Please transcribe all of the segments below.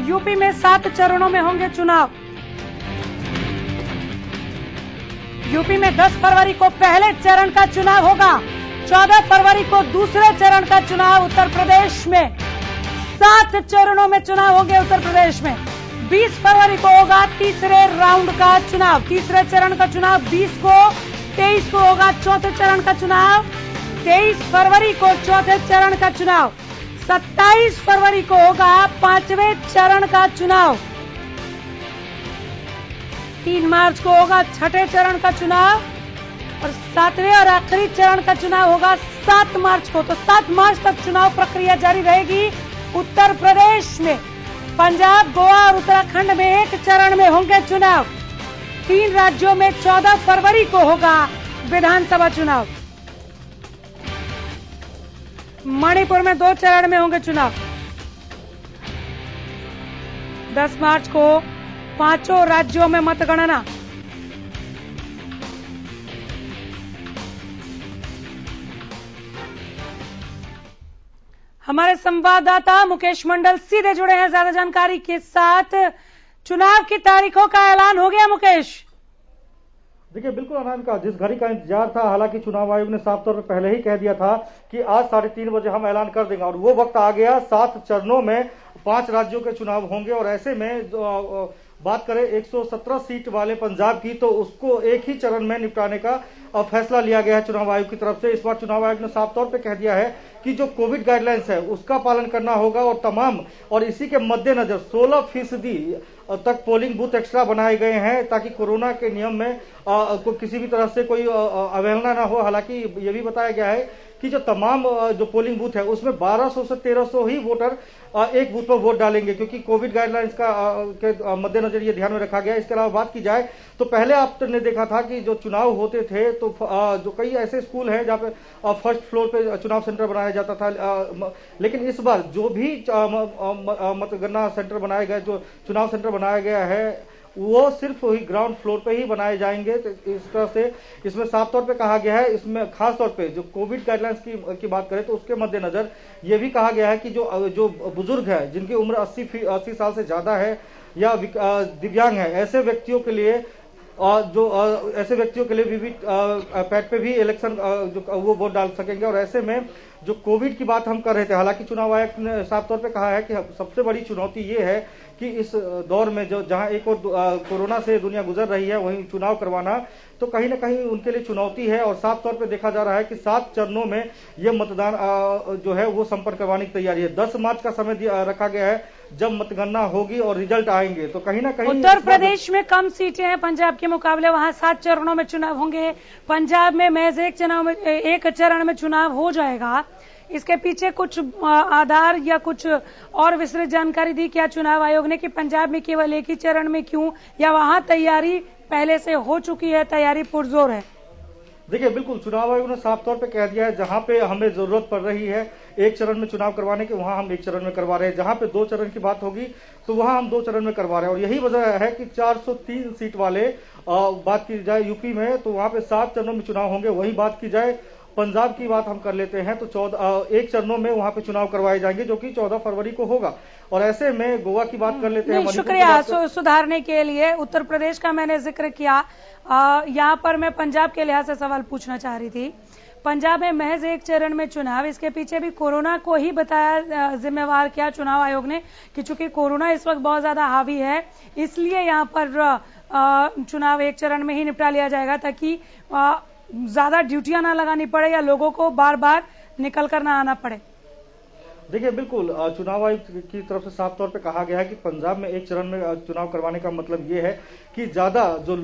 UP में 7 चरणों में होंगे चुनाव। यूपी में 10 फरवरी को पहले चरण का चुनाव होगा, 14 फरवरी को दूसरे चरण का चुनाव। उत्तर प्रदेश में 7 चरणों में चुनाव होंगे। उत्तर प्रदेश में 20 फरवरी को होगा तीसरे राउंड का चुनाव, तीसरे चरण का चुनाव 20 को, 23 को होगा चौथे चरण का चुनाव, 23 फरवरी को चौथे चरण का चुनाव, 27 फरवरी को होगा 5वें चरण का चुनाव, 3 मार्च को होगा छठे चरण का चुनाव और 7वें और आखिरी चरण का चुनाव होगा 7 मार्च को। तो 7 मार्च तक चुनाव प्रक्रिया जारी रहेगी। उत्तर प्रदेश में पंजाब, गोवा और उत्तराखंड में एक चरण में होंगे चुनाव। 3 राज्यों में 14 फरवरी को होगा विधानसभा चुनाव। मणिपुर में 2 चरण में होंगे चुनाव। 10 मार्च को 5 राज्यों में मतगणना। हमारे संवाददाता मुकेश मंडल सीधे जुड़े हैं ज्यादा जानकारी के साथ। चुनाव की तारीखों का ऐलान हो गया मुकेश? देखिए बिल्कुल अनामिका, जिस घड़ी का इंतजार था, हालांकि चुनाव आयोग ने साफ तौर पर पहले ही कह दिया था कि आज 3:30 बजे हम ऐलान कर देंगे और वो वक्त आ गया। 7 चरणों में 5 राज्यों के चुनाव होंगे और ऐसे में बात करें 117 सीट वाले पंजाब की, तो उसको एक ही चरण में निपटाने का फैसला लिया गया है चुनाव आयोग की तरफ से। इस बार चुनाव आयोग ने साफ तौर पे कह दिया है कि जो कोविड गाइडलाइंस है उसका पालन करना होगा और इसी के मद्देनजर 16% तक पोलिंग बूथ एक्स्ट्रा बनाए गए हैं ताकि कोरोना के नियम में किसी भी तरह से कोई अवहेलना ना हो। हालांकि ये भी बताया गया है कि जो तमाम जो पोलिंग बूथ है उसमें 1200 से 1300 ही वोटर एक बूथ पर वोट डालेंगे, क्योंकि कोविड गाइडलाइंस के मद्देनजर ये ध्यान में रखा गया। इसके अलावा बात की जाए तो पहले आपने देखा था कि जो चुनाव होते थे तो जो कई ऐसे स्कूल हैं जहां पे फर्स्ट फ्लोर पे चुनाव सेंटर बनाया जाता था, लेकिन इस बार जो भी मतगणना सेंटर बनाए गए, जो चुनाव सेंटर बनाया गया है, वो सिर्फ वही ग्राउंड फ्लोर पे ही बनाए जाएंगे। तो इस तरह से इसमें साफ तौर पे कहा गया है। इसमें खास तौर पे जो कोविड गाइडलाइंस की बात करें तो उसके मद्देनजर ये भी कहा गया है कि जो बुजुर्ग है, जिनकी उम्र 80 साल से ज्यादा है या दिव्यांग है, ऐसे व्यक्तियों के लिए ऐसे व्यक्तियों के लिए वीवीपैट पे भी इलेक्शन जो वो वोट डाल सकेंगे। और ऐसे में जो कोविड की बात हम कर रहे थे, हालांकि चुनाव आयोग ने साफ तौर पे कहा है कि सबसे बड़ी चुनौती ये है कि इस दौर में जहां एक और कोरोना से दुनिया गुजर रही है, वहीं चुनाव करवाना तो कहीं ना कहीं उनके लिए चुनौती है। और साफ तौर पे देखा जा रहा है कि 7 चरणों में यह मतदान जो है वो संपन्न करवाने की तैयारी है। 10 मार्च का समय रखा गया है जब मतगणना होगी और रिजल्ट आएंगे। तो कहीं ना कहीं उत्तर प्रदेश में कम सीटें हैं पंजाब के मुकाबले, वहां 7 चरणों में चुनाव होंगे। पंजाब में महज एक चरण में चुनाव हो जाएगा। इसके पीछे कुछ आधार या कुछ और विस्तृत जानकारी दी क्या चुनाव आयोग ने कि पंजाब में केवल एक ही चरण में क्यों, या वहां तैयारी पहले से हो चुकी है, तैयारी पुरजोर है? देखिए बिल्कुल चुनाव आयोग ने साफ तौर पे कह दिया है जहां पे हमें जरूरत पड़ रही है एक चरण में चुनाव करवाने की, वहां हम एक चरण में करवा रहे हैं। जहां पे 2 चरण की बात होगी तो वहां हम 2 चरण में करवा रहे हैं। और यही वजह है कि 403 सीट वाले बात की जाए यूपी में तो वहां पे 7 चरणों में चुनाव होंगे। वही बात की जाए पंजाब की बात हम कर लेते हैं तो 1 चरणों में वहां पे चुनाव करवाए जाएंगे, जो कि 14 फरवरी को होगा। और ऐसे में गोवा की बात कर लेते हैं। शुक्रिया सुधारने के लिए। उत्तर प्रदेश का मैंने जिक्र किया, यहाँ पर मैं पंजाब के लिहाज से सवाल पूछना चाह रही थी। पंजाब में महज एक चरण में चुनाव, इसके पीछे भी कोरोना को ही बताया जिम्मेवार किया चुनाव आयोग ने कि चूंकि कोरोना इस वक्त बहुत ज्यादा हावी है, इसलिए यहाँ पर चुनाव एक चरण में ही निपटा लिया जाएगा ताकि ज्यादा ड्यूटियां ना लगानी पड़े या लोगों को बार बार निकल कर ना आना पड़े। देखिए बिल्कुल चुनाव आयोग की तरफ से साफ तौर पे कहा गया है कि पंजाब में एक चरण में चुनाव करवाने का मतलब ये है कि ज्यादा जो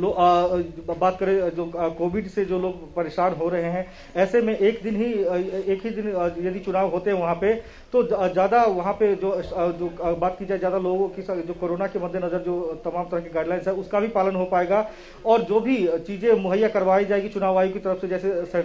बात करें जो कोविड से जो लोग परेशान हो रहे हैं, ऐसे में एक ही दिन यदि चुनाव होते हैं वहां पे तो ज्यादा वहां पे जो बात की जाए ज्यादा लोगों की जो कोरोना के मद्देनजर जो तमाम तरह की गाइडलाइंस है उसका भी पालन हो पाएगा। और जो भी चीजें मुहैया करवाई जाएगी चुनाव आयोग की तरफ से, जैसे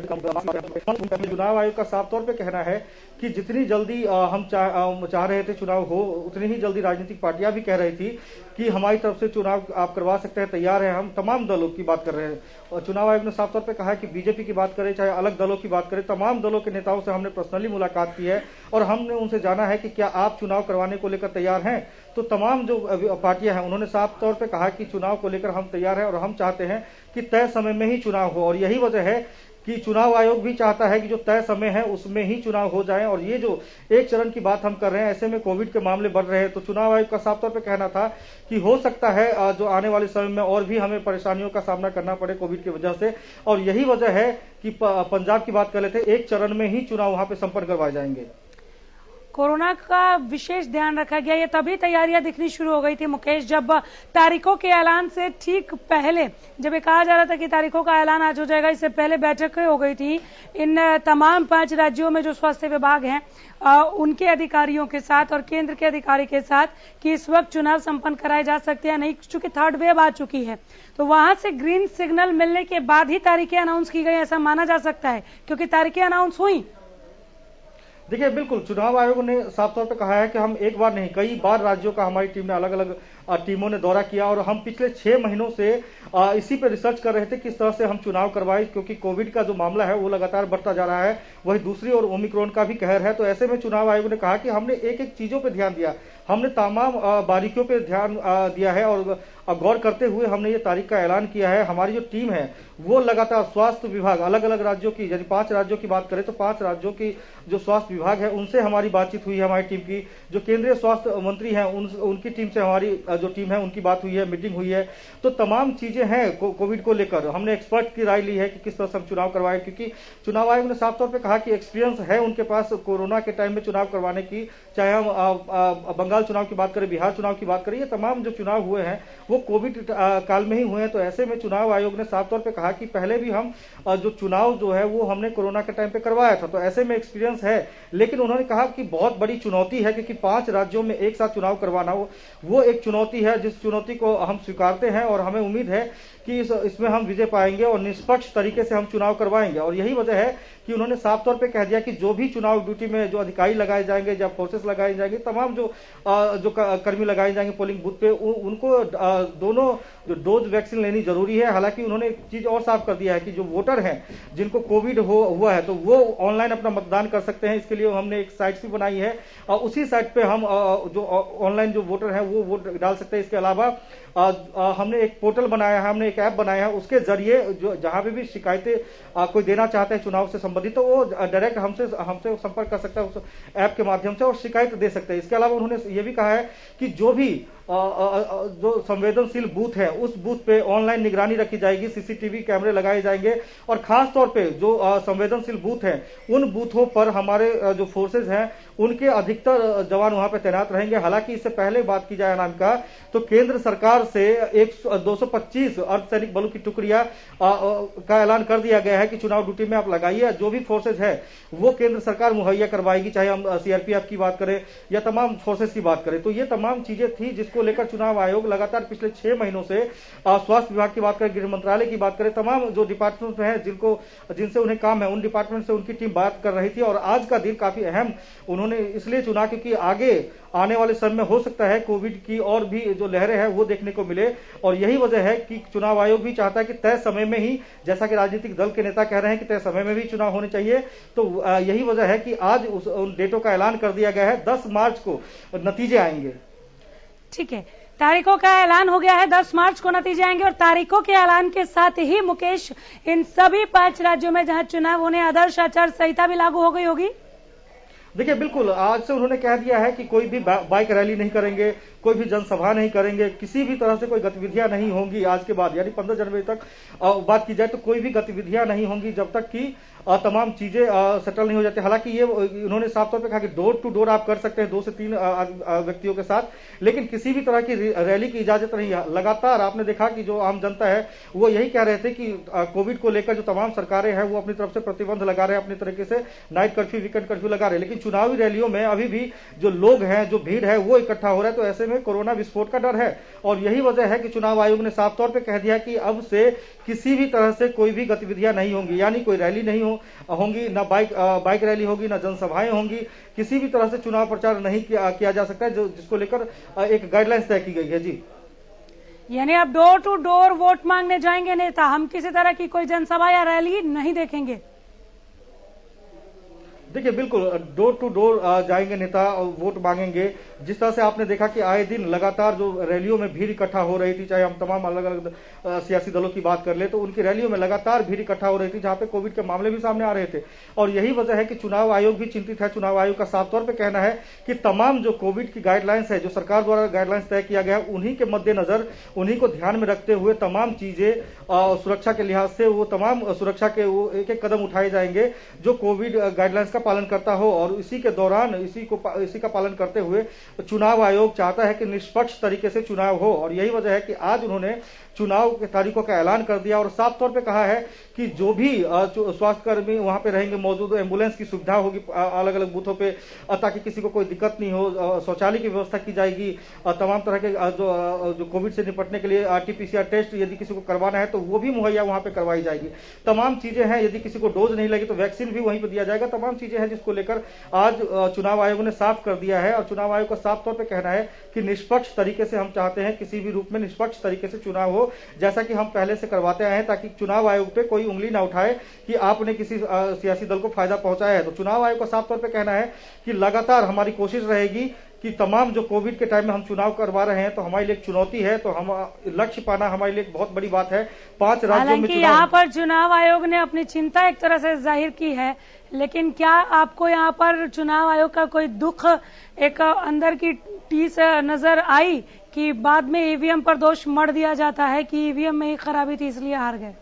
चुनाव आयोग का साफ तौर पे कहना है कि जितनी जल्दी हम चाह रहे थे चुनाव हो, उतनी ही जल्दी राजनीतिक पार्टियां भी कह रही थी कि हमारी तरफ से चुनाव आप करवा सकते हैं, तैयार हैं। हम तमाम दलों की बात कर रहे हैं और चुनाव आयोग ने साफ तौर पे कहा है कि बीजेपी की बात करें चाहे अलग दलों की बात करें, तमाम दलों के नेताओं से हमने पर्सनली मुलाकात की है और हमने उनसे जाना है कि क्या आप चुनाव करवाने को लेकर तैयार हैं। तो तमाम जो पार्टियां हैं उन्होंने साफ तौर पे कहा कि चुनाव को लेकर हम तैयार हैं और हम चाहते हैं कि तय समय में ही चुनाव हो। और यही वजह है कि चुनाव आयोग भी चाहता है कि जो तय समय है उसमें ही चुनाव हो जाए। और ये जो एक चरण की बात हम कर रहे हैं, ऐसे में कोविड के मामले बढ़ रहे हैं, तो चुनाव आयोग का साफ तौर पे कहना था कि हो सकता है जो आने वाले समय में और भी हमें परेशानियों का सामना करना पड़े कोविड की वजह से। और यही वजह है कि पंजाब की बात कर लेते, एक चरण में ही चुनाव वहां पे संपन्न करवाए जाएंगे। कोरोना का विशेष ध्यान रखा गया। ये तभी तैयारियां दिखनी शुरू हो गई थी मुकेश, जब तारीखों के ऐलान से ठीक पहले, जब ये कहा जा रहा था कि तारीखों का ऐलान आज हो जाएगा, इससे पहले बैठकें हो गई थी इन तमाम 5 राज्यों में जो स्वास्थ्य विभाग हैं उनके अधिकारियों के साथ और केंद्र के अधिकारी के साथ कि इस वक्त चुनाव संपन्न कराए जा सकते हैं नहीं, चूंकि 3rd वेव आ चुकी है। तो वहां से ग्रीन सिग्नल मिलने के बाद ही तारीखें अनाउंस की गई, ऐसा माना जा सकता है, क्योंकि तारीखें अनाउंस हुई। देखिए, बिल्कुल चुनाव आयोग ने साफ तौर पे कहा है कि हम एक बार नहीं कई बार राज्यों का हमारी टीम ने अलग अलग टीमों ने दौरा किया और हम पिछले 6 महीनों से इसी पे रिसर्च कर रहे थे किस तरह से हम चुनाव करवाएं, क्योंकि कोविड का जो मामला है वो लगातार बढ़ता जा रहा है, वही दूसरी और ओमिक्रॉन का भी कहर है। तो ऐसे में चुनाव आयोग ने कहा कि हमने एक एक चीजों पे ध्यान दिया, हमने तमाम बारीकियों पे ध्यान दिया है और गौर करते हुए हमने ये तारीख का ऐलान किया है। हमारी जो टीम है वो लगातार स्वास्थ्य विभाग अलग अलग राज्यों की, यदि 5 राज्यों की बात करें तो 5 राज्यों की जो स्वास्थ्य विभाग है उनसे हमारी बातचीत हुई है। हमारी टीम की जो केंद्रीय स्वास्थ्य मंत्री हैं उनकी टीम से हमारी जो टीम है उनकी बात हुई है, मीटिंग हुई है। तो तमाम चीजें हैं कोविड को लेकर, हमने एक्सपर्ट की राय ली है कि किस तरह से हम चुनाव करवाएं, क्योंकि चुनाव आयोग ने साफ तौर पे कहा कि एक्सपीरियंस है उनके पास कोरोना के टाइम में चुनाव करवाने की। चाहे हम बंगाल चुनाव की बात करें, बिहार चुनाव की बात करें, ये तमाम जो चुनाव हुए हैं वो कोविड काल में ही हुए हैं। तो ऐसे में चुनाव आयोग ने साफ तौर पे कहा कि पहले भी हम जो चुनाव जो है वो हमने कोरोना के टाइम पे करवाया था, तो ऐसे में एक्सपीरियंस है। लेकिन उन्होंने कहा कि बहुत बड़ी चुनौती है, क्योंकि 5 राज्यों में एक साथ चुनाव करवाना वो एक चुनौती है, जिस चुनौती को हम स्वीकारते हैं और हमें उम्मीद है कि इसमें हम विजय पाएंगे और निष्पक्ष तरीके से हम चुनाव करवाएंगे। और यही वजह है कि उन्होंने साफ तौर पे कह दिया कि जो भी चुनाव ड्यूटी में जो अधिकारी लगाए जाएंगे या फोर्सेस लगाए जाएंगे, तमाम जो कर्मी लगाए जाएंगे पोलिंग बूथ पे, उनको दोनों जो डोज वैक्सीन लेनी जरूरी है। हालांकि उन्होंने एक चीज और साफ कर दिया है कि जो वोटर हैं जिनको कोविड हुआ है तो वो ऑनलाइन अपना मतदान कर सकते हैं। इसके लिए हमने एक साइट भी बनाई है और उसी साइट पे हम जो ऑनलाइन जो वोटर हैं वो वोट डाल सकते हैं। इसके अलावा हमने एक पोर्टल बनाया है, हमने एक ऐप बनाया है, उसके जरिए जो जहां पे भी शिकायतें कोई देना चाहते हैं चुनाव से संबंधित तो वो डायरेक्ट हमसे संपर्क कर सकता है उस ऐप के माध्यम से और शिकायत दे सकते हैं। इसके अलावा उन्होंने ये भी कहा है कि जो भी जो संवेदनशील बूथ है उस बूथ पे ऑनलाइन निगरानी रखी जाएगी, सीसीटीवी कैमरे लगाए जाएंगे और खास तौर पे जो संवेदनशील बूथ हैं उन बूथों पर हमारे जो फोर्सेज हैं उनके अधिकतर जवान वहां पे तैनात रहेंगे। हालांकि इससे पहले बात की जाए अनाम का, तो केंद्र सरकार से 225 अर्धसैनिक बलों की टुकड़ियां का ऐलान कर दिया गया है कि चुनाव ड्यूटी में आप लगाइए। जो भी फोर्सेज है वो केंद्र सरकार मुहैया करवाएगी, चाहे हम सीआरपीएफ की बात करें या तमाम फोर्सेज की बात करें। तो ये तमाम चीजें थी जिसको लेकर चुनाव आयोग लगातार पिछले 6 महीनों से स्वास्थ्य विभाग की बात करें, गृह मंत्रालय की बात करें, तमाम जो डिपार्टमेंट है जिनसे उन्हें काम है उन डिपार्टमेंट से उनकी टीम बात कर रही थी। और आज का दिन काफी अहम उन्होंने इसलिए चुना क्योंकि आगे आने वाले समय में हो सकता है कोविड की और भी जो लहरें हैं वो देखने को मिले। और यही वजह है कि चुनाव आयोग भी चाहता है कि तय समय में ही, जैसा कि राजनीतिक दल के नेता कह रहे हैं कि तय समय में भी चुनाव होने चाहिए, तो यही वजह है कि आज उन डेटों का ऐलान कर दिया गया है। 10 मार्च को नतीजे आएंगे। ठीक है, तारीखों का ऐलान हो गया है, 10 मार्च को नतीजे आएंगे और तारीखों के ऐलान के साथ ही मुकेश इन सभी 5 राज्यों में जहां चुनाव होने आदर्श आचार संहिता भी लागू हो गई होगी। देखिए, बिल्कुल आज से उन्होंने कह दिया है कि कोई भी बाइक रैली नहीं करेंगे, कोई भी जनसभा नहीं करेंगे, किसी भी तरह से कोई गतिविधियां नहीं होंगी आज के बाद, यानी 15 जनवरी तक बात की जाए तो कोई भी गतिविधियां नहीं होंगी जब तक कि तमाम चीजें सेटल नहीं हो जाती। हालांकि ये उन्होंने साफ तौर पे कहा कि डोर टू डोर आप कर सकते हैं 2 से 3 व्यक्तियों के साथ, लेकिन किसी भी तरह की रैली की इजाजत नहीं है। लगातार आपने देखा कि जो आम जनता है वो यही कह रहे थे कि कोविड को लेकर जो तमाम सरकारें हैं वो अपनी तरफ से प्रतिबंध लगा रहे हैं, अपनी तरीके से नाइट कर्फ्यू, वीकेंड कर्फ्यू लगा रहे हैं, लेकिन चुनावी रैलियों में अभी भी जो लोग हैं, जो भीड़ है, वो इकट्ठा हो रहा है। तो ऐसे में कोरोना विस्फोट का डर है और यही वजह है कि चुनाव आयोग ने साफ तौर पर कह दिया कि अब से किसी भी तरह से कोई भी गतिविधियां नहीं होंगी, यानी कोई रैली नहीं होंगी, ना बाइक रैली होगी, ना जनसभाएं होंगी, किसी भी तरह से चुनाव प्रचार नहीं किया जा सकता है, जिसको लेकर एक गाइडलाइंस तय की गई है। जी, यानी अब डोर टू डोर वोट मांगने जाएंगे नेता, हम किसी तरह की कोई जनसभा या रैली नहीं देखेंगे। देखिए, बिल्कुल डोर टू डोर जाएंगे नेता और वोट मांगेंगे। जिस तरह से आपने देखा कि आए दिन लगातार जो रैलियों में भीड़ इकट्ठा हो रही थी, चाहे हम तमाम अलग अलग सियासी दलों की बात कर ले, तो उनकी रैलियों में लगातार भीड़ इकट्ठा हो रही थी, जहां पे कोविड के मामले भी सामने आ रहे थे। और यही वजह है कि चुनाव आयोग भी चिंतित है। चुनाव आयोग का साफ तौर पर कहना है कि तमाम जो कोविड की गाइडलाइंस है, जो सरकार द्वारा गाइडलाइंस तय किया गया है, उन्हीं के मद्देनजर, उन्हीं को ध्यान में रखते हुए तमाम चीजें सुरक्षा के लिहाज से वो तमाम सुरक्षा के वो एक एक कदम उठाए जाएंगे जो कोविड गाइडलाइंस का पालन करता हो। और इसी के दौरान इसी का पालन करते हुए चुनाव आयोग चाहता है कि निष्पक्ष तरीके से चुनाव हो। और यही वजह है कि आज उन्होंने चुनाव की तारीखों का ऐलान कर दिया और साफ तौर पे कहा है कि जो भी स्वास्थ्यकर्मी वहां पे रहेंगे, मौजूद एम्बुलेंस की सुविधा होगी अलग अलग बूथों पे, ताकि किसी को कोई दिक्कत नहीं हो। शौचालय की व्यवस्था की जाएगी। तमाम तरह के जो कोविड से निपटने के लिए RT-PCR टेस्ट यदि किसी को करवाना है तो वो भी मुहैया वहां पे करवाई जाएगी। तमाम चीजें हैं। यदि किसी को डोज नहीं लगी तो वैक्सीन भी वहीं पर दिया जाएगा। तमाम चीजें हैं जिसको लेकर आज चुनाव आयोग ने साफ कर दिया है। और चुनाव आयोग का साफ तौर पर कहना है कि निष्पक्ष तरीके से हम चाहते हैं, किसी भी रूप में निष्पक्ष तरीके से चुनाव हो, जैसा कि हम पहले से करवाते आए हैं, ताकि चुनाव आयोग पे कोई उंगली ना उठाए कि आपने किसी सियासी दल को फायदा पहुंचाया है। तो चुनाव आयोग का साफ तौर पे कहना है कि लगातार हमारी कोशिश रहेगी कि तमाम जो कोविड के टाइम में हम चुनाव करवा रहे हैं, तो हमारे लिए एक चुनौती है, तो हम लक्ष्य पाना हमारे लिए एक बहुत बड़ी बात है। 5 राज्यों में यहाँ पर चुनाव आयोग ने अपनी चिंता एक तरह से जाहिर की है, लेकिन क्या आपको यहाँ पर चुनाव आयोग का कोई दुख, एक अंदर की टीस नजर आई कि बाद में ईवीएम पर दोष मढ़ दिया जाता है कि ईवीएम में ही खराबी थी इसलिए हार गए?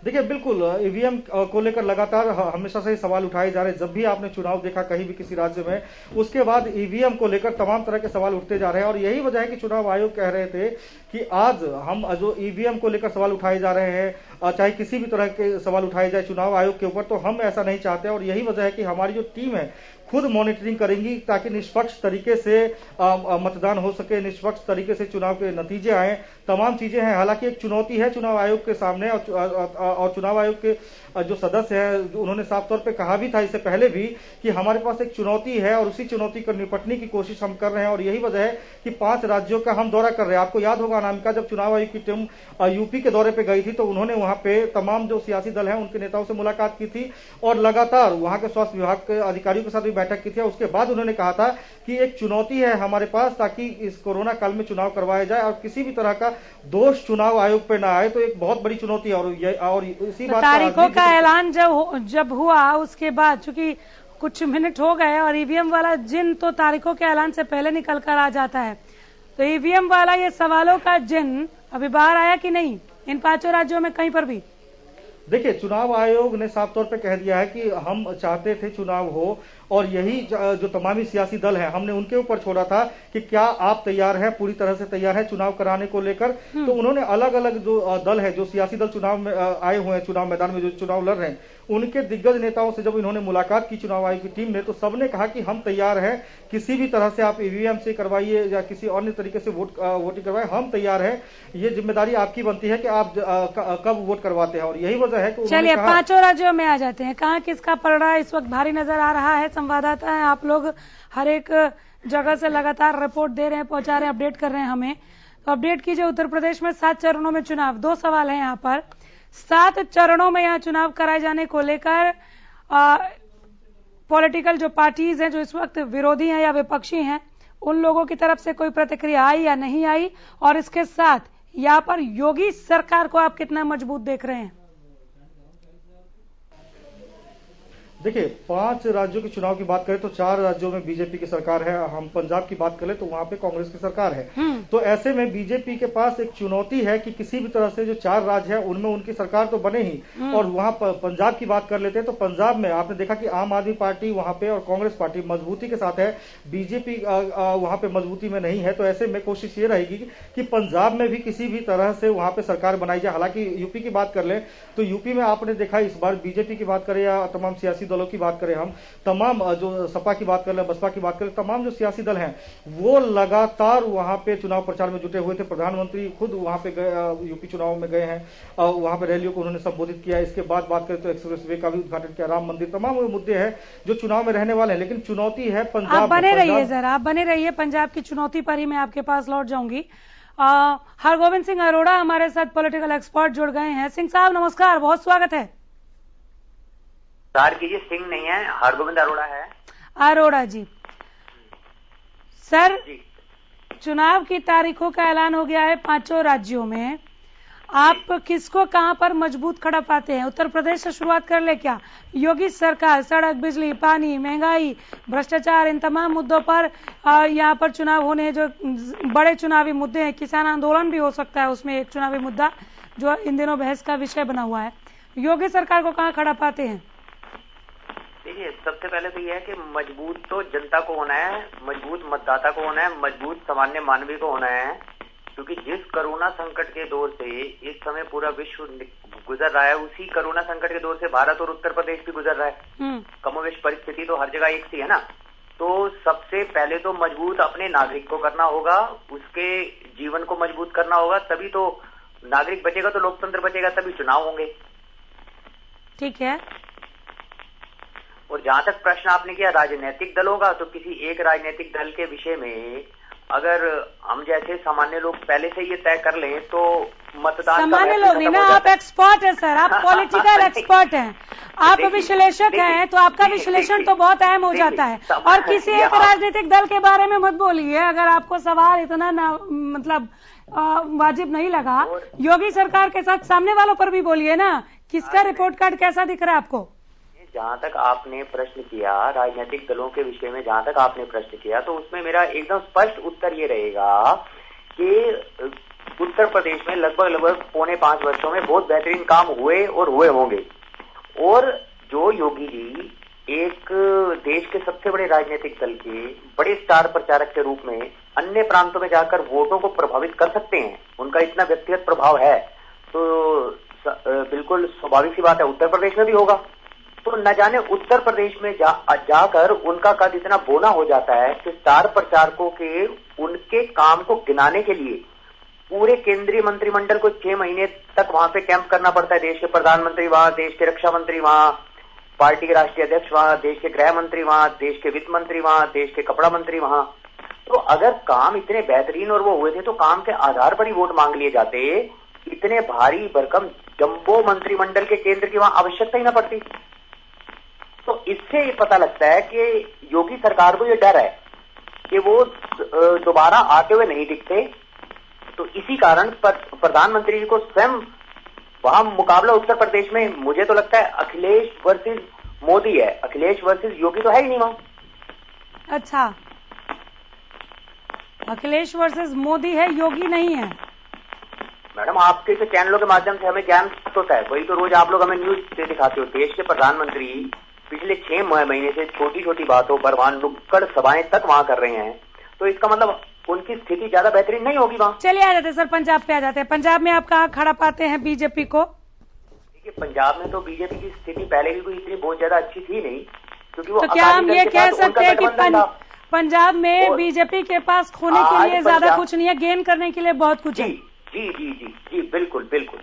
देखिए, बिल्कुल ईवीएम को लेकर लगातार हमेशा से सवाल उठाए जा रहे हैं। जब भी आपने चुनाव देखा कहीं भी किसी राज्य में, उसके बाद ईवीएम को लेकर तमाम तरह के सवाल उठते जा रहे हैं। और यही वजह है कि चुनाव आयोग कह रहे थे कि आज हम जो ईवीएम को लेकर सवाल उठाए जा रहे हैं, चाहे किसी भी तरह के सवाल उठाए जाए चुनाव आयोग के ऊपर, तो हम ऐसा नहीं चाहते। और यही वजह है कि हमारी जो टीम है खुद मॉनिटरिंग करेंगी, ताकि निष्पक्ष तरीके से मतदान हो सके, निष्पक्ष तरीके से चुनाव के नतीजे आए। तमाम चीजें हैं। हालांकि एक चुनौती है चुनाव आयोग के सामने। और चुनाव आयोग के जो सदस्य हैं, उन्होंने साफ तौर पे कहा भी था इससे पहले भी कि हमारे पास एक चुनौती है और उसी चुनौती को निपटने की कोशिश हम कर रहे हैं। और यही वजह है कि 5 राज्यों का हम दौरा कर रहे हैं। आपको याद होगा अनामिका, जब चुनाव आयोग की टीम यूपी के दौरे पे गई थी, तो उन्होंने वहां पे तमाम जो सियासी दल हैं उनके नेताओं से मुलाकात की थी और लगातार वहां के स्वास्थ्य विभाग के अधिकारियों के साथ भी बैठक की थी। उसके बाद उन्होंने कहा था कि एक चुनौती है हमारे पास, ताकि इस कोरोना काल में चुनाव करवाया जाए और किसी भी तरह का दोष चुनाव आयोग पे ना आए। तो एक बहुत बड़ी चुनौती है। और इसी बात तारीखों का ऐलान जब हुआ, उसके बाद चूंकि कुछ मिनट हो गए और ईवीएम वाला जिन तो तारीखों के ऐलान से पहले निकल कर आ जाता है, तो ईवीएम वाला ये सवालों का जिन अभी बाहर आया कि नहीं इन 5 राज्यों में कहीं पर भी? देखिए, चुनाव आयोग ने साफ तौर पे कह दिया है कि हम चाहते थे चुनाव हो, और यही जो तमामी सियासी दल हैं हमने उनके ऊपर छोड़ा था कि क्या आप तैयार हैं, पूरी तरह से तैयार हैं चुनाव कराने को लेकर। तो उन्होंने अलग अलग जो दल है, जो सियासी दल चुनाव में आए हुए हैं, चुनाव मैदान में जो चुनाव लड़ रहे हैं, उनके दिग्गज नेताओं से जब इन्होंने मुलाकात की चुनाव आयोग की टीम ने, तो सबने कहा कि हम तैयार हैं, किसी भी तरह से आप ईवीएम से करवाइए या किसी अन्य तरीके से वोटिंग करवाए, हम तैयार हैं। ये जिम्मेदारी आपकी बनती है कि आप कब वोट करवाते हैं। और यही वजह है कि चलिए 5 राज्यों में आ जाते हैं। कहाँ किसका पड़ रहा है इस वक्त भारी नजर आ रहा है? संवाददाता है आप लोग, हर एक जगह से लगातार रिपोर्ट दे रहे हैं, पहुंचा रहे हैं, अपडेट कर रहे हैं हमें। तो अपडेट कीजिए। उत्तर प्रदेश में 7 चरणों में चुनाव। 2 सवाल है यहाँ पर। 7 चरणों में यहाँ चुनाव कराए जाने को लेकर पॉलिटिकल जो पार्टीज हैं, जो इस वक्त विरोधी हैं या विपक्षी हैं, उन लोगों की तरफ से कोई प्रतिक्रिया आई या नहीं आई? और इसके साथ यहाँ पर योगी सरकार को आप कितना मजबूत देख रहे हैं? देखिए, 5 राज्यों के चुनाव की बात करें तो 4 राज्यों में बीजेपी की सरकार है। हम पंजाब की बात करें तो वहां पे कांग्रेस की सरकार है। तो ऐसे में बीजेपी के पास एक चुनौती है कि किसी भी तरह से जो 4 राज्य है उनमें उनकी सरकार तो बने ही। और वहां पंजाब की बात कर लेते हैं तो पंजाब में आपने देखा कि आम आदमी पार्टी वहां पे और कांग्रेस पार्टी मजबूती के साथ है, बीजेपी वहां पे मजबूती में नहीं है। तो ऐसे में कोशिश ये रहेगी कि पंजाब में भी किसी भी तरह से वहां पे सरकार बनाई जाए। हालांकि यूपी की बात कर ले तो यूपी में आपने देखा इस बार बीजेपी की बात करें या तमाम सियासी दलों की बात करें, हम तमाम जो सपा की बात कर ले, बसपा की बात करें, तमाम जो सियासी दल हैं वो लगातार वहां पे चुनाव प्रचार में जुटे हुए थे। प्रधानमंत्री खुद वहां पे गए, यूपी चुनाव में गए हैं, वहां पे रैलियों को उन्होंने संबोधित किया। इसके बाद बात करें तो एक्सप्रेस वे का भी उद्घाटन किया, राम मंदिर, तमाम वो मुद्दे हैं जो चुनाव में रहने वाले हैं। लेकिन चुनौती है पंजाब। आप बने रहिए सर, आप बने रहिए, पंजाब की चुनौती पर ही मैं आपके पास लौट जाऊंगी। हरगोविंद सिंह अरोड़ा हमारे साथ पॉलिटिकल एक्सपर्ट जुड़ गए हैं। सिंह साहब नमस्कार, बहुत स्वागत है। सर कीजिए, सिंह नहीं है, हरगोविंद अरोड़ा है। अरोड़ा जी, सर जी। चुनाव की तारीखों का ऐलान हो गया है 5 राज्यों में। आप किसको कहां पर मजबूत खड़ा पाते हैं? उत्तर प्रदेश से शुरुआत कर ले क्या? योगी सरकार सड़क, बिजली, पानी, महंगाई, भ्रष्टाचार, इन तमाम मुद्दों पर यहाँ पर चुनाव होने जो बड़े चुनावी मुद्दे हैं, किसान आंदोलन भी हो सकता है उसमें एक चुनावी मुद्दा जो इन दिनों बहस का विषय बना हुआ है। योगी सरकार को कहां खड़ा पाते हैं? देखिए, सबसे पहले तो यह है कि मजबूत तो जनता को होना है, मजबूत मतदाता को होना है, मजबूत सामान्य मानवीय को होना है। क्योंकि जिस कोरोना संकट के दौर से इस समय पूरा विश्व गुजर रहा है, उसी कोरोना संकट के दौर से भारत और उत्तर प्रदेश भी गुजर रहा है। कमोवेश परिस्थिति तो हर जगह एक सी है ना। तो सबसे पहले तो मजबूत अपने नागरिक को करना होगा, उसके जीवन को मजबूत करना होगा, तभी तो नागरिक बचेगा तो लोकतंत्र बचेगा, तभी चुनाव होंगे। ठीक है। और जहां तक प्रश्न आपने किया राजनीतिक दलों का, तो किसी एक राजनीतिक दल के विषय में अगर हम जैसे सामान्य लोग पहले से ये तय कर लें तो मतदान सामान्य लोग नहीं ना, आप एक्सपर्ट हैं सर, आप पॉलिटिकल एक्सपर्ट हैं, आप विश्लेषक हैं, तो आपका विश्लेषण तो बहुत अहम हो जाता है। और किसी एक राजनीतिक दल के बारे में मत बोलिए अगर आपको सवाल इतना मतलब वाजिब नहीं लगा। योगी सरकार के साथ सामने वालों पर भी बोलिए ना, किसका रिपोर्ट कार्ड कैसा दिख रहा है आपको? जहां तक आपने प्रश्न किया राजनीतिक दलों के विषय में, जहां तक आपने प्रश्न किया, तो उसमें मेरा एकदम स्पष्ट उत्तर ये रहेगा कि उत्तर प्रदेश में लगभग 4.5 वर्षों में बहुत बेहतरीन काम हुए और हुए होंगे। और जो योगी जी एक देश के सबसे बड़े राजनीतिक दल के बड़े स्टार प्रचारक के रूप में अन्य प्रांतों में जाकर वोटों को प्रभावित कर सकते हैं, उनका इतना व्यक्तिगत प्रभाव है, तो बिल्कुल स्वाभाविक सी बात है उत्तर प्रदेश में भी होगा। तो न जाने उत्तर प्रदेश में जाकर उनका कद इतना बोना हो जाता है कि स्टार प्रचारकों के उनके काम को गिनाने के लिए पूरे केंद्रीय मंत्रिमंडल को 6 महीने तक वहां पे कैंप करना पड़ता है। देश के प्रधानमंत्री वहां, देश के रक्षा मंत्री वहां, पार्टी के राष्ट्रीय अध्यक्ष वहां, देश के गृह मंत्री वहां, देश के वित्त मंत्री वहां, देश के कपड़ा मंत्री वहां। तो अगर काम इतने बेहतरीन और वो हुए थे तो काम के आधार पर ही वोट मांग लिए जाते, इतने भारी भरकम जम्बो मंत्रिमंडल के केंद्र की वहां आवश्यकता ही न पड़ती। तो इससे ये पता लगता है कि योगी सरकार को ये डर है कि वो दोबारा आते हुए नहीं दिखते। तो इसी कारण प्रधानमंत्री जी को स्वयं वहां मुकाबला उत्तर प्रदेश में मुझे तो लगता है अखिलेश वर्सेस मोदी है, अखिलेश वर्सेस योगी तो है ही नहीं वहां। अच्छा, अखिलेश वर्सेस मोदी है, योगी नहीं है। मैडम, आपके से चैनलों के माध्यम से हमें ज्ञान प्राप्त होता है, वही तो रोज आप लोग हमें न्यूज से दिखाते हो। देश के प्रधानमंत्री पिछले 6 महीने से छोटी छोटी बातों पर वहां नुक्कड़ सभाएं तक वहां कर रहे हैं, तो इसका मतलब उनकी स्थिति ज्यादा बेहतरीन नहीं होगी वहां। चलिए आ जाते हैं सर, पंजाब पे आ जाते हैं। पंजाब में आप कहाँ खड़ा पाते हैं बीजेपी को? देखिए, पंजाब में तो बीजेपी की स्थिति पहले भी कोई इतनी बहुत ज्यादा अच्छी थी नहीं, क्योंकि वो तो क्या हम ये कह सकते हैं कि पंजाब में बीजेपी के पास खोने के लिए ज्यादा कुछ नहीं है, गेन करने के लिए बहुत कुछ है? जी जी जी जी, बिल्कुल बिल्कुल।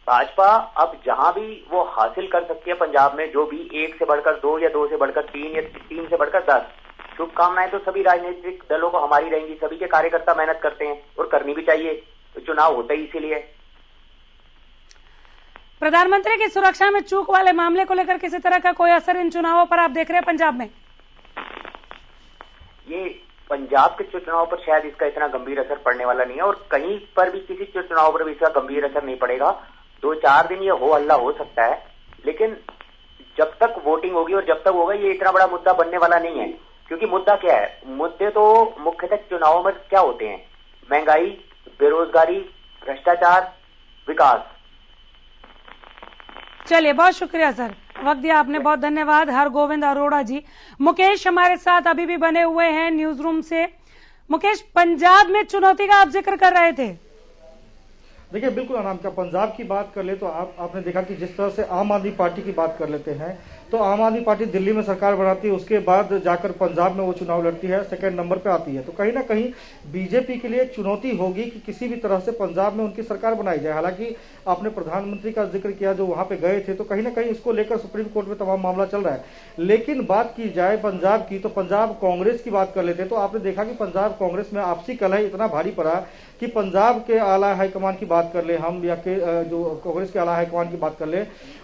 भाजपा अब जहां भी वो हासिल कर सकती है पंजाब में, जो भी 1 से बढ़कर 2 या 2 से बढ़कर 3 या 3 से बढ़कर 10, शुभकामनाएं तो सभी राजनीतिक दलों को हमारी रहेंगी। सभी के कार्यकर्ता मेहनत करते हैं और करनी भी चाहिए, तो चुनाव होता ही इसीलिए। प्रधानमंत्री की सुरक्षा में चूक वाले मामले को लेकर किसी तरह का कोई असर इन चुनावों पर आप देख रहे हैं पंजाब में? ये पंजाब के चुनाव पर शायद इसका इतना गंभीर असर पड़ने वाला नहीं है, और कहीं पर भी किसी चुनाव पर भी इसका गंभीर असर नहीं पड़ेगा। 2-4 दिन ये हो हल्ला हो सकता है, लेकिन जब तक वोटिंग होगी और जब तक होगा ये इतना बड़ा मुद्दा बनने वाला नहीं है। क्योंकि मुद्दा क्या है, मुद्दे तो मुख्यतः चुनावों में क्या होते हैं? महंगाई, बेरोजगारी, भ्रष्टाचार, विकास। चलिए, बहुत शुक्रिया सर, वक्त दिया आपने, बहुत धन्यवाद हरगोविंद अरोड़ा जी। मुकेश हमारे साथ अभी भी बने हुए हैं न्यूज रूम से। मुकेश, पंजाब में चुनौती का आप जिक्र कर रहे थे। देखिए बिल्कुल अनामिका, पंजाब की बात कर ले तो आपने देखा कि जिस तरह से आम आदमी पार्टी की बात कर लेते हैं तो आम आदमी पार्टी दिल्ली में सरकार बनाती है, उसके बाद जाकर पंजाब में वो चुनाव लड़ती है, सेकंड नंबर पे आती है। तो कहीं ना कहीं बीजेपी के लिए एक चुनौती होगी कि किसी भी तरह से पंजाब में उनकी सरकार बनाई जाए। हालांकि आपने प्रधानमंत्री का जिक्र किया जो वहां पे गए थे, तो कहीं ना कहीं इसको लेकर सुप्रीम कोर्ट में तमाम मामला चल रहा है। लेकिन बात की जाए पंजाब की, तो पंजाब कांग्रेस की बात कर लेते हैं तो आपने देखा कि पंजाब कांग्रेस में आपसी कलह इतना भारी पड़ा कि पंजाब के आला हाईकमान की बात कर ले हम, या के जो कांग्रेस के आला हाईकमान की बात कर ले,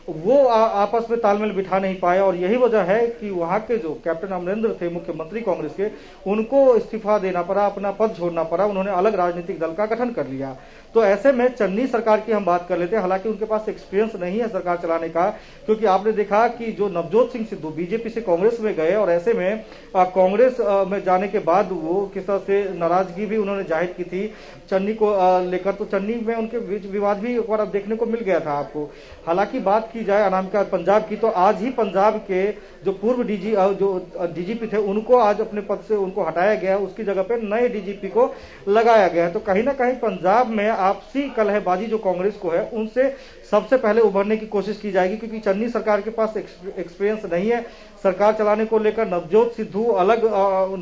वो आपस में तालमेल बिठा नहीं पाए। और यही वजह है कि वहां के जो कैप्टन अमरिंदर थे मुख्यमंत्री कांग्रेस के, उनको इस्तीफा देना पड़ा, अपना पद छोड़ना पड़ा, उन्होंने अलग राजनीतिक दल का गठन कर लिया। तो ऐसे में चन्नी सरकार की हम बात कर लेते हैं। हालांकि उनके पास एक्सपीरियंस नहीं है सरकार चलाने का, क्योंकि आपने देखा कि जो नवजोत सिंह सिद्धू बीजेपी से कांग्रेस में गए और ऐसे में कांग्रेस में जाने के बाद वो किस तरह से नाराजगी भी उन्होंने जाहिर की थी चन्नी को लेकर, तो चन्नी में उनके बीच विवाद भी एक बार अब देखने को मिल गया था आपको। हालांकि बात की जाए अनामिका पंजाब की, तो आज ही पंजाब के जो पूर्व डीजीपी थे उनको आज अपने पद से उनको हटाया गया, उसकी जगह पे नए डीजीपी को लगाया गया है। तो कहीं ना कहीं पंजाब में आपसी कलहबाजी जो कांग्रेस को है उनसे सबसे पहले उभरने की कोशिश की जाएगी, क्योंकि चन्नी सरकार के पास एक्सपीरियंस नहीं है सरकार चलाने को लेकर। नवजोत सिद्धू अलग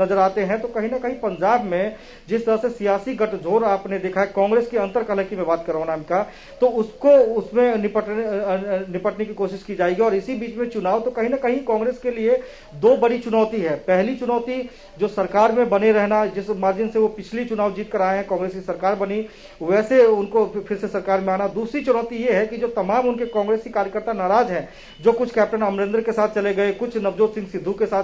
नजर आते हैं। तो कहीं ना कहीं पंजाब में जिस तरह से सियासी गठजोड़ आपने देखा है, कांग्रेस की अंतर कलह की मैं बात कर रहा हूं नाम का, तो उसको उसमें निपटने की कोशिश की जाएगी। और इसी बीच में चुनाव, तो कहीं ना कहीं कांग्रेस के लिए दो बड़ी चुनौती है। पहली चुनौती जो सरकार में बने रहना, जिस मार्जिन से वो पिछली चुनाव जीत कर आए हैं, कांग्रेस की सरकार बनी, वैसे उनको फिर से सरकार में आना। दूसरी चुनौती ये है कि जो तमाम उनके कांग्रेसी कार्यकर्ता नाराज हैं, जो कुछ कैप्टन अमरिंदर के साथ चले गए, कुछ नवजोत सिंह सिद्धू के साथ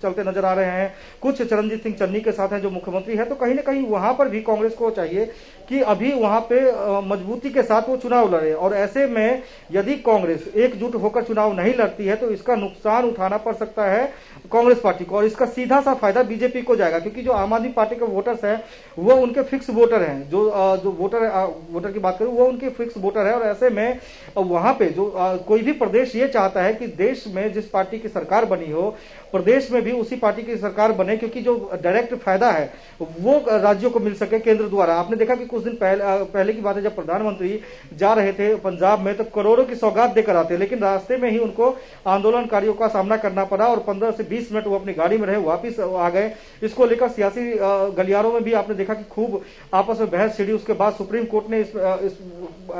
चलते नजर आ रहे हैं, कुछ चरणजीत सिंह चन्नी के साथ हैं जो मुख्यमंत्री है, तो कहीं ना कहीं वहां पर भी कांग्रेस को चाहिए कि अभी वहां पे मजबूती के साथ वो चुनाव लड़े। और ऐसे में यदि कांग्रेस एकजुट होकर चुनाव नहीं लड़ती है तो इसका नुकसान उठाना पड़ सकता है कांग्रेस पार्टी को, और इसका सीधा सा फायदा बीजेपी को जाएगा, क्योंकि जो आम आदमी पार्टी के वोटर्स हैं वो उनके फिक्स वोटर हैं। जो वोटर की बात करूं वो उनके फिक्स वोटर है। और ऐसे में वहां पे जो कोई भी प्रदेश ये चाहता है कि देश में जिस पार्टी की सरकार बनी हो, प्रदेश में भी उसी पार्टी की सरकार बने, क्योंकि जो डायरेक्ट फायदा है वो राज्यों को मिल सके केंद्र द्वारा। आपने देखा कि कुछ दिन पहले की बात है, जब प्रधानमंत्री जा रहे थे पंजाब में तो करोड़ों की सौगात देकर आते, लेकिन रास्ते में ही उनको आंदोलनकारियों का सामना करना पड़ा और 15 से 20 मिनट वो अपनी गाड़ी में रहे, वापिस आ गए। इसको लेकर सियासी गलियारों में भी आपने देखा कि खूब आपस में बहस छिड़ी। उसके बाद सुप्रीम कोर्ट ने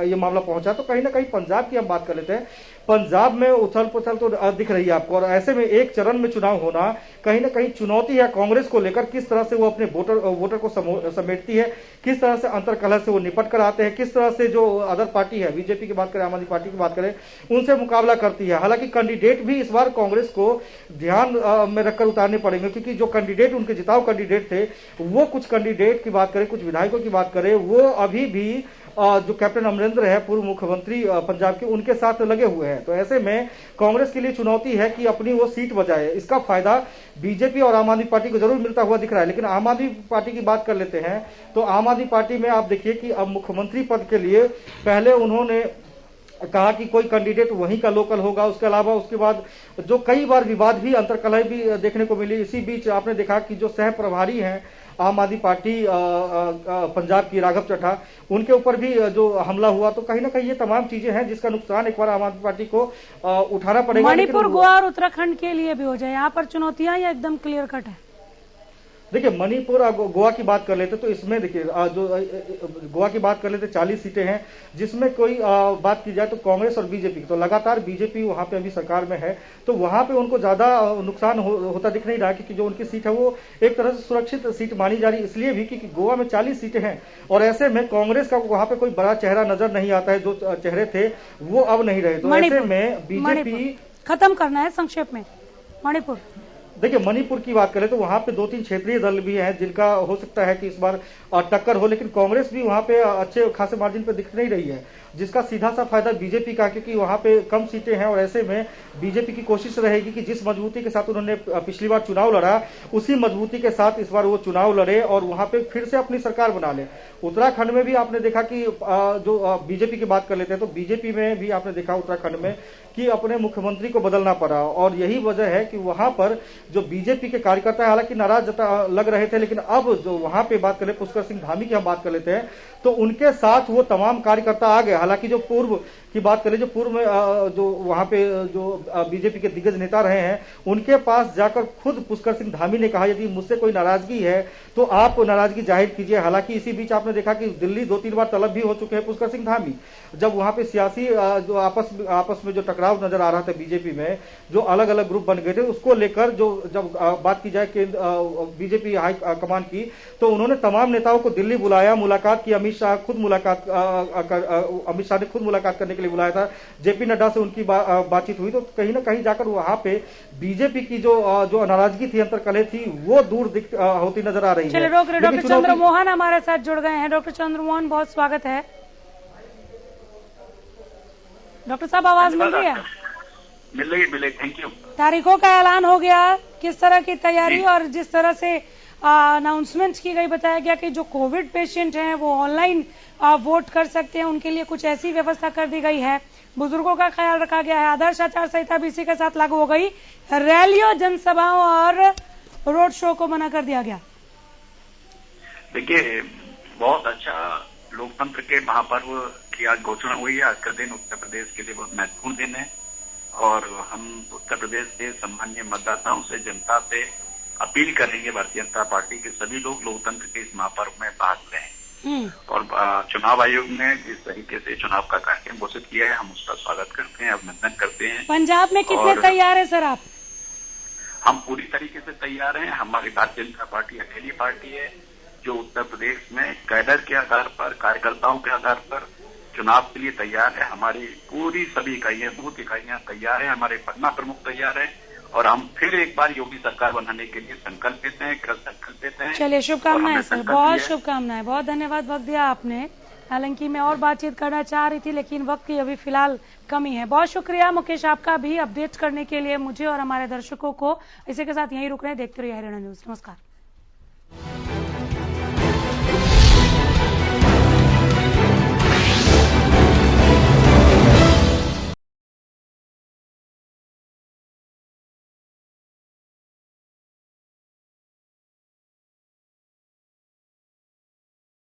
ये मामला पहुंचा। तो कहीं ना कहीं पंजाब की हम बात कर लेते हैं। पंजाब में उछल पुछल तो दिख रही है आपको, और ऐसे में एक चरण में चुनाव होना कहीं ना कहीं चुनौती है कांग्रेस को लेकर। किस तरह से वो अपने वोटर को समेटती है, किस तरह से अंतर कलह से वो निपट कर आते हैं, किस तरह से जो अदर पार्टी है, बीजेपी की बात करें, आम आदमी पार्टी की बात करें, उनसे मुकाबला करती है। हालांकि कैंडिडेट भी इस बार कांग्रेस को ध्यान में रखकर उतारने पड़ेंगे, क्योंकि जो कैंडिडेट उनके जिताऊ कैंडिडेट थे, वो कुछ कैंडिडेट की बात करें, कुछ विधायकों की बात करें, वो अभी भी जो कैप्टन अमरिंदर है पूर्व मुख्यमंत्री पंजाब के, उनके साथ लगे हुए हैं। तो ऐसे में कांग्रेस के लिए चुनौती है कि अपनी वो सीट बचाए। इसका फायदा बीजेपी और आम आदमी पार्टी को जरूर मिलता हुआ दिख रहा है। लेकिन आम आदमी पार्टी की बात कर लेते हैं, तो आम आदमी पार्टी में आप देखिए कि अब मुख्यमंत्री पद के लिए पहले उन्होंने कहा कि कोई कैंडिडेट वहीं का लोकल होगा। उसके अलावा उसके बाद जो कई बार विवाद भी, अंतरकलह भी देखने को मिली। इसी बीच आपने देखा कि जो सह प्रभारी हैं आम आदमी पार्टी पंजाब की, राघव चड्ढा, उनके ऊपर भी जो हमला हुआ। तो कहीं ना कहीं ये तमाम चीजें हैं जिसका नुकसान एक बार आम आदमी पार्टी को उठाना पड़ेगा। मणिपुर, गोवा और उत्तराखंड के लिए भी हो जाए, यहाँ पर चुनौतियां या एकदम क्लियर कट है? देखिए मणिपुर और गोवा की बात कर लेते तो इसमें देखिए जो गोवा की बात कर लेते 40 सीटें हैं, जिसमें कोई बात की जाए तो कांग्रेस और बीजेपी, तो लगातार बीजेपी वहां पे अभी सरकार में है, तो वहां पे उनको ज्यादा नुकसान होता दिख नहीं रहा, क्योंकि जो उनकी सीट है वो एक तरह से सुरक्षित सीट मानी जा रही, इसलिए भी क्योंकि गोवा में 40 सीटें हैं। और ऐसे में कांग्रेस का वहां पे कोई बड़ा चेहरा नजर नहीं आता है, जो चेहरे थे वो अब नहीं रहे। तो ऐसे में बीजेपी खत्म करना है संक्षेप में मणिपुर। देखिए मणिपुर की बात करें तो वहां पे 2-3 क्षेत्रीय दल भी हैं जिनका हो सकता है कि इस बार टक्कर हो, लेकिन कांग्रेस भी वहां पे अच्छे खासे मार्जिन पे दिख नहीं रही है, जिसका सीधा सा फायदा बीजेपी का, क्योंकि वहां पे कम सीटें हैं। और ऐसे में बीजेपी की कोशिश रहेगी कि जिस मजबूती के साथ उन्होंने पिछली बार चुनाव लड़ा, उसी मजबूती के साथ इस बार वो चुनाव लड़े और वहां पे फिर से अपनी सरकार बना ले। उत्तराखंड में भी आपने देखा कि जो बीजेपी की बात कर लेते हैं, तो बीजेपी में भी आपने देखा उत्तराखंड में कि अपने मुख्यमंत्री को बदलना पड़ा, और यही वजह है कि वहां पर जो बीजेपी के कार्यकर्ता हालांकि नाराज लग रहे थे, लेकिन अब जो वहां पे बात करें पुष्कर सिंह धामी की हम बात कर लेते हैं, तो उनके साथ वो तमाम कार्यकर्ता आ गए। हालांकि जो पूर्व की बात करें, जो पूर्व में जो वहां पे जो बीजेपी के दिग्गज नेता रहे हैं, उनके पास जाकर खुद पुष्कर सिंह धामी ने कहा यदि मुझसे कोई नाराजगी है तो आप नाराजगी जाहिर कीजिए। हालांकि इसी बीच आपने देखा कि दिल्ली 2-3 बार तलब भी हो चुके हैं पुष्कर सिंह धामी, जब वहां पे सियासी जो आपस में जो टकराव नजर आ रहा था बीजेपी में, जो अलग अलग ग्रुप बन गए थे, उसको लेकर जो जब बात की जाए बीजेपी हाई कमान की, तो उन्होंने तमाम नेताओं को दिल्ली बुलाया, मुलाकात की। अमित शाह ने खुद मुलाकात करने के लिए बुलाया था। जेपी नड्डा से उनकी बातचीत हुई, तो कहीं ना कहीं जाकर वहां पे बीजेपी की जो नाराजगी थी, अंतर्कलह थी, वो दूर होती नजर आ रही है। डॉक्टर चंद्रमोहन हमारे साथ जुड़ गए हैं। डॉक्टर चंद्रमोहन, बहुत स्वागत है। डॉक्टर साहब, आवाज मिल रही है? मिल रही, थैंक यू। तारीखों का ऐलान हो गया, किस तरह की तैयारी और जिस तरह से अनाउंसमेंट की गई, बताया गया कि जो कोविड पेशेंट हैं वो ऑनलाइन वोट कर सकते हैं, उनके लिए कुछ ऐसी व्यवस्था कर दी गई है, बुजुर्गों का ख्याल रखा गया है, आदर्श आचार संहिता भी इसी के साथ लागू हो गई, रैलियों, जनसभाओं और रोड शो को मना कर दिया गया। देखिए, बहुत अच्छा लोकतंत्र के महापर्व की आज घोषणा हुई है। आज का दिन उत्तर प्रदेश के लिए बहुत महत्वपूर्ण दिन है और हम उत्तर प्रदेश के सम्मानीय मतदाताओं से, जनता से अपील करेंगे भारतीय जनता पार्टी के सभी लोग लोकतंत्र के इस महापर्व में भाग लें। और चुनाव आयोग ने जिस तरीके से चुनाव का कार्यक्रम घोषित किया है, हम उसका स्वागत करते हैं, अभिनंदन करते हैं। पंजाब में कितने तैयार है सर आप? हम पूरी तरीके से तैयार हैं। हमारी भारतीय जनता पार्टी अकेली पार्टी है जो उत्तर प्रदेश में कैडर के आधार पर, कार्यकर्ताओं के आधार पर चुनाव के लिए तैयार है। हमारी पूरी सभी इकाइयां, बूथ इकाइयां तैयार है, हमारे पटना प्रमुख तैयार है और हम फिर एक बार योगी सरकार बनाने के लिए संकल्प लेते हैं, कृत संकल्प लेते हैं। चलिए, शुभकामनाएं सर, बहुत शुभकामनाएं, बहुत धन्यवाद वक्त दिया आपने। हालांकि मैं और बातचीत करना चाह रही थी, लेकिन वक्त की अभी फिलहाल कमी है। बहुत शुक्रिया मुकेश आपका भी अपडेट करने के लिए मुझे और हमारे दर्शकों को। इसी के साथ यहीं रुक रहे हैं, देखते रहिए हरियाणा न्यूज। नमस्कार।